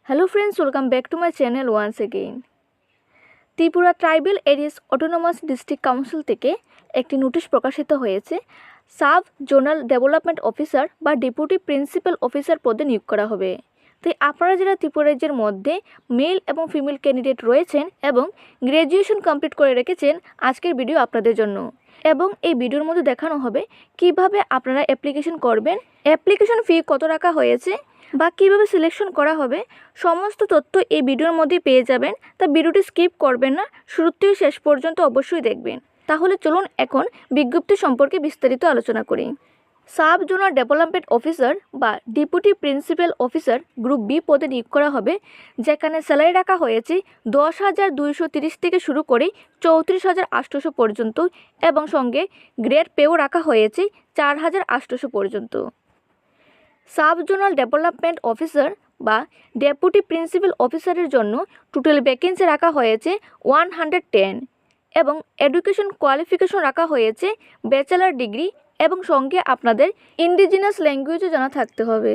Hello friends, welcome back to my channel once again. Tripura tribal areas autonomous district council থেকে একটি notice প্রকাশিত হয়েছে। Sub zonal development officer বা deputy principal officer পদে নিয়োগ করা হবে। তাই আপনারা যারা ত্রিপুরা রাজ্যের মধ্যে মেল এবং ফিমেল ক্যান্ডিডেট রয়েছেন এবং গ্র্যাজুয়েশন কমপ্লিট করে রেখেছেন, আজকের ভিডিও আপনাদের জন্য। এবং এই ভিডিওর মধ্যে দেখানো হবে কিভাবে আপনারা অ্যাপ্লিকেশন করবেন, অ্যাপ্লিকেশন ফি কত রাখা হয়েছে বা কীভাবে সিলেকশন করা হবে, সমস্ত তথ্য এই ভিডিওর মধ্যেই পেয়ে যাবেন। তা ভিডিওটি স্কিপ করবেন না, শুরু থেকে শেষ পর্যন্ত অবশ্যই দেখবেন। তাহলে চলুন এখন বিজ্ঞপ্তি সম্পর্কে বিস্তারিত আলোচনা করি। সাব জোনাল ডেভেলপমেন্ট অফিসার বা deputy principal officer group B পদে নিয়োগ করা হবে, যেখানে স্যালারি রাখা হয়েছে 10,230 থেকে শুরু করে 34,800 পর্যন্ত এবং সঙ্গে গ্রেড পেও রাখা হয়েছে 4,800 পর্যন্ত। সাব জোনাল ডেভেলপমেন্ট অফিসার বা ডেপুটি প্রিন্সিপাল অফিসারের জন্য টোটাল ভ্যাকেন্সি রাখা হয়েছে 110 এবং এডুকেশন কোয়ালিফিকেশন রাখা হয়েছে ব্যাচেলার ডিগ্রি এবং সঙ্গে আপনাদের ইন্ডিজিনাস ল্যাঙ্গুয়েজও জানা থাকতে হবে।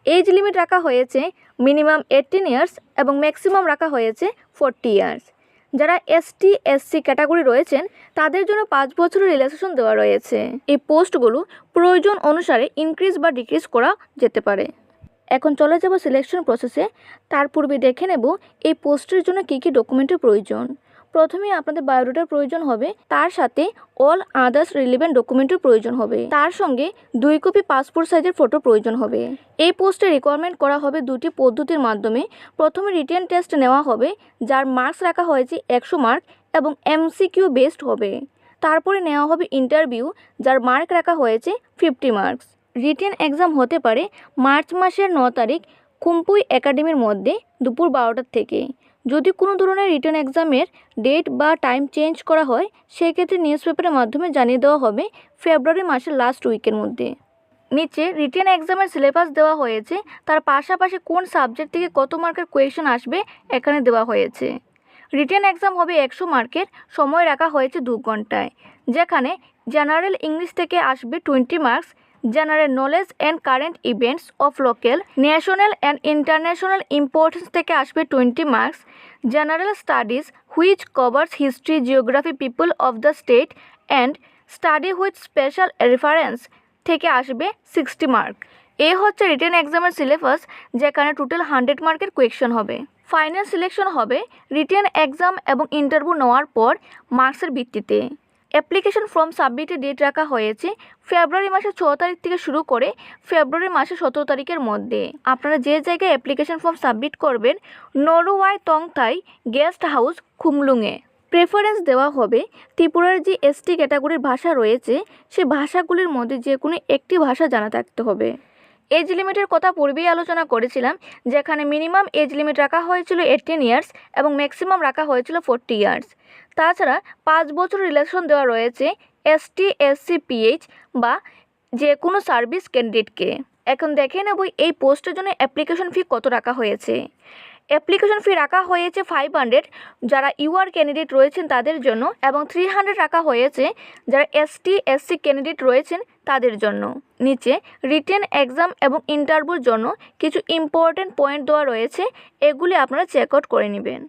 এজ লিমিট রাখা হয়েছে মিনিমাম 18 ইয়ার্স এবং ম্যাক্সিমাম রাখা হয়েছে 40 ইয়ার্স। যারা এসটি এসসি ক্যাটাগরি রয়েছেন তাদের জন্য 5 বছরের রিল্যাক্সেশন দেওয়া রয়েছে। এই পোস্টগুলো প্রয়োজন অনুসারে ইনক্রিজ বা ডিক্রিজ করা যেতে পারে। এখন চলে যাব সিলেকশন প্রসেসে। তার পূর্বে দেখে নেব এই পোস্টের জন্য কী কী ডকুমেন্টের প্রয়োজন। প্রথমে আপনাদের বায়োডাটার প্রয়োজন হবে, তার সাথে অল আদার্স রিলেভেন্ট ডকুমেন্টের প্রয়োজন হবে, তার সঙ্গে 2 কপি পাসপোর্ট সাইজের ফটো প্রয়োজন হবে। এই পোস্টে রিকোয়ারমেন্ট করা হবে দুটি পদ্ধতির মাধ্যমে। প্রথমে রিটেন টেস্ট নেওয়া হবে, যার মার্কস রাখা হয়েছে 100 মার্ক এবং এমসিকিউ বেসড হবে। তারপরে নেওয়া হবে ইন্টারভিউ, যার মার্ক রাখা হয়েছে 50 মার্কস। রিটেন এক্সাম হতে পারে মার্চ মাসের 9 তারিখ কুম্পুই একাডেমির মধ্যে দুপুর 12টার থেকে। যদি কোনো ধরনের রিটেন এক্সামের ডেট বা টাইম চেঞ্জ করা হয়, সেক্ষেত্রে নিউজ পেপারের মাধ্যমে জানিয়ে দেওয়া হবে ফেব্রুয়ারি মাসের লাস্ট উইকের মধ্যে। নিচে রিটেন এক্সামের সিলেবাস দেওয়া হয়েছে, তার পাশাপাশি কোন সাবজেক্ট থেকে কত মার্কের কোয়েশ্চেন আসবে এখানে দেওয়া হয়েছে। রিটেন এক্সাম হবে 100 মার্কের, সময় রাখা হয়েছে 2 ঘন্টায়, যেখানে জেনারেল ইংলিশ থেকে আসবে 20 marks, general knowledge and current events of local national and international importance থেকে আসবে 20 marks, general studies which covers history geography people of the state and study with special reference থেকে আসবে 60 মার্ক। এই হচ্ছে written এক্সামের syllabus, যেখানে total 100 মার্কের question হবে। ফাইনাল সিলেকশন হবে রিটেন এক্সাম এবং ইন্টারভিউ নেওয়ার পর মার্কসের ভিত্তিতে। অ্যাপ্লিকেশন ফর্ম সাবমিটের ডেট রাখা হয়েছে ফেব্রুয়ারি মাসের 6 তারিখ থেকে শুরু করে ফেব্রুয়ারি মাসের 17 তারিখের মধ্যে। আপনারা যে জায়গায় অ্যাপ্লিকেশন ফর্ম সাবমিট করবেন, নরওয়াই তংথাই গেস্ট হাউস খুমলুঙে। প্রেফারেন্স দেওয়া হবে ত্রিপুরার যে এসটি ক্যাটাগরির ভাষা রয়েছে সেই ভাষাগুলির মধ্যে যে কোনো একটি ভাষা জানা থাকতে হবে। এজ লিমিটের কথা পূর্বেই আলোচনা করেছিলাম, যেখানে মিনিমাম এজ লিমিট রাখা হয়েছিল 18 ইয়ার্স এবং ম্যাক্সিমাম রাখা হয়েছিল 40 ইয়ার্স। তাছাড়া 5 বছর রিল্যাক্সেশন দেওয়া রয়েছে এসটি এসসি পিএইচ বা যে কোনো সার্ভিস ক্যান্ডিডেটকে। এখন দেখে নেব এই পোস্টের জন্য অ্যাপ্লিকেশন ফি কত রাখা হয়েছে। অ্যাপ্লিকেশন ফি রাখা হয়েছে 500 যারা ইউআর ক্যান্ডিডেট রয়েছেন তাদের জন্য এবং 300 রাখা হয়েছে যারা এসটি এসসি ক্যান্ডিডেট রয়েছেন তাদের জন্য। নিচে রিটেন এক্সাম এবং ইন্টারভিউর জন্য কিছু ইম্পর্টেন্ট পয়েন্ট দেওয়া রয়েছে, এগুলি আপনারা চেক আউট করে নেবেন।